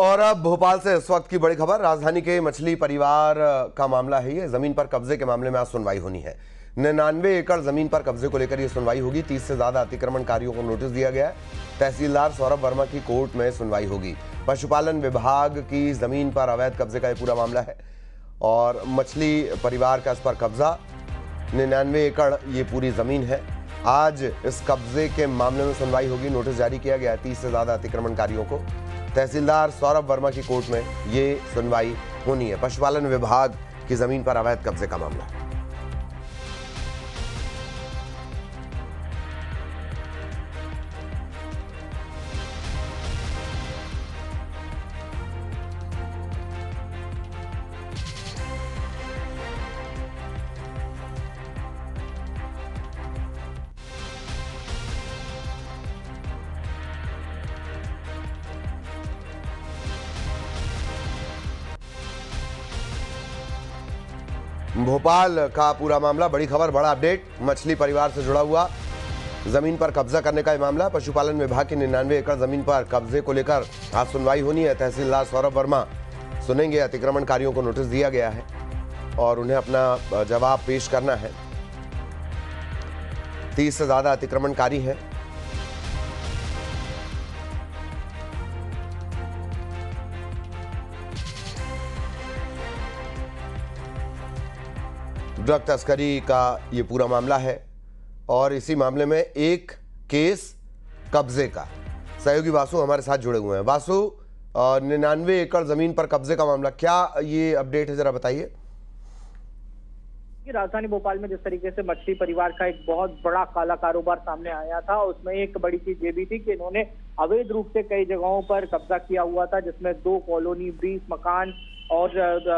और अब भोपाल से इस वक्त की बड़ी खबर। राजधानी के मछली परिवार का मामला है ये। जमीन पर कब्जे के मामले में आज सुनवाई होनी है। 99 एकड़ जमीन पर कब्जे को लेकर यह सुनवाई होगी। 30 से ज्यादा अतिक्रमणकारियों को नोटिस दिया गया है। तहसीलदार सौरभ वर्मा की कोर्ट में सुनवाई होगी। पशुपालन विभाग की जमीन पर अवैध कब्जे का यह पूरा मामला है और मछली परिवार का इस पर कब्जा 99 एकड़ ये पूरी जमीन है। आज इस कब्जे के मामले में सुनवाई होगी। नोटिस जारी किया गया है 30 से ज्यादा अतिक्रमणकारियों को। तहसीलदार सौरभ वर्मा की कोर्ट में ये सुनवाई होनी है। पशुपालन विभाग की जमीन पर अवैध कब्जे का मामला है। भोपाल का पूरा मामला, बड़ी खबर, बड़ा अपडेट मछली परिवार से जुड़ा हुआ। जमीन पर कब्जा करने का यह मामला। पशुपालन विभाग की 99 एकड़ जमीन पर कब्जे को लेकर आज सुनवाई होनी है। तहसीलदार सौरभ वर्मा सुनेंगे। अतिक्रमणकारियों को नोटिस दिया गया है और उन्हें अपना जवाब पेश करना है। 30 से ज्यादा अतिक्रमणकारी हैं। ड्रग तस्करी का ये पूरा मामला है और इसी मामले में एक केस कब्जे का। सहयोगी वासु हमारे साथ जुड़े हुए हैं। वासु, 99 एकड़ जमीन पर कब्जे का मामला, क्या ये अपडेट है, जरा बताइए। राजधानी भोपाल में जिस तरीके से मछली परिवार का एक बहुत बड़ा काला कारोबार सामने आया था, उसमें एक बड़ी चीज ये भी थी कि इन्होंने अवैध रूप से कई जगहों पर कब्जा किया हुआ था, जिसमें 2 कॉलोनी, 20 मकान और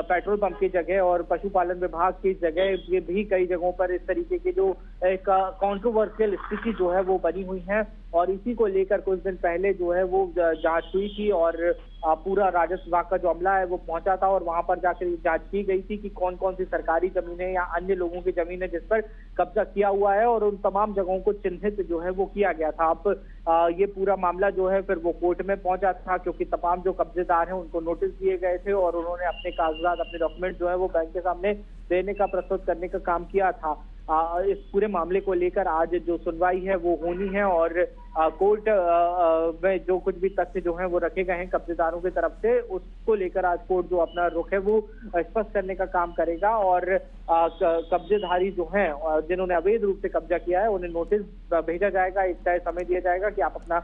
पेट्रोल पंप की जगह और पशुपालन विभाग की जगह, ये भी कई जगहों पर इस तरीके की जो एक कंट्रोवर्शियल स्थिति जो है वो बनी हुई है। और इसी को लेकर कुछ दिन पहले जो है वो जांच हुई थी और पूरा राजस्व विभाग का जो अमला है वो पहुंचा था और वहां पर जाकर जांच की गई थी कि कौन कौन सी सरकारी जमीनें या अन्य लोगों की जमीनें जिस पर कब्जा किया हुआ है, और उन तमाम जगहों को चिन्हित जो है वो किया गया था। अब ये पूरा मामला जो है फिर वो कोर्ट में पहुंचा था, क्योंकि तमाम जो कब्जेदार हैं उनको नोटिस दिए गए थे और उन्होंने अपने कागजात, अपने डॉक्यूमेंट जो है वो बैंक के सामने देने का, प्रस्तुत करने का काम किया था। इस पूरे मामले को लेकर आज जो सुनवाई है वो होनी है और कोर्ट में जो कुछ भी तथ्य जो हैं वो रखे गए हैं कब्जेदारों की तरफ से, उसको लेकर आज कोर्ट जो अपना रुख है वो स्पष्ट करने का काम करेगा। और कब्जेधारी जो हैं जिन्होंने अवैध रूप से कब्जा किया है उन्हें नोटिस भेजा जाएगा। एक तय समय दिया जाएगा कि आप अपना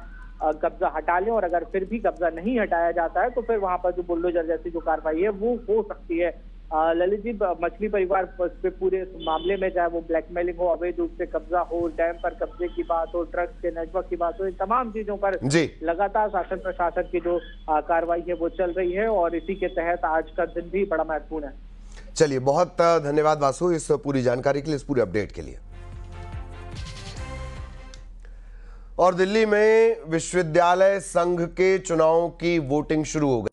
कब्जा हटा लें, और अगर फिर भी कब्जा नहीं हटाया जाता है तो फिर वहां पर जो बुलडोजर जैसी जो कार्रवाई है वो हो सकती है। ललित जी, मछली परिवार पे पूरे मामले में, चाहे वो ब्लैकमेलिंग हो, अवैध रूप से कब्जा हो, डैम पर कब्जे की बात हो, ड्रग्स के नेटवर्क की बात हो, इन तमाम चीजों पर लगातार शासन प्रशासन की जो कार्रवाई है वो चल रही है और इसी के तहत आज का दिन भी बड़ा महत्वपूर्ण है। चलिए, बहुत धन्यवाद वासु इस पूरी जानकारी के लिए, इस पूरे अपडेट के लिए। और दिल्ली में विश्वविद्यालय संघ के चुनाव की वोटिंग शुरू हो गई।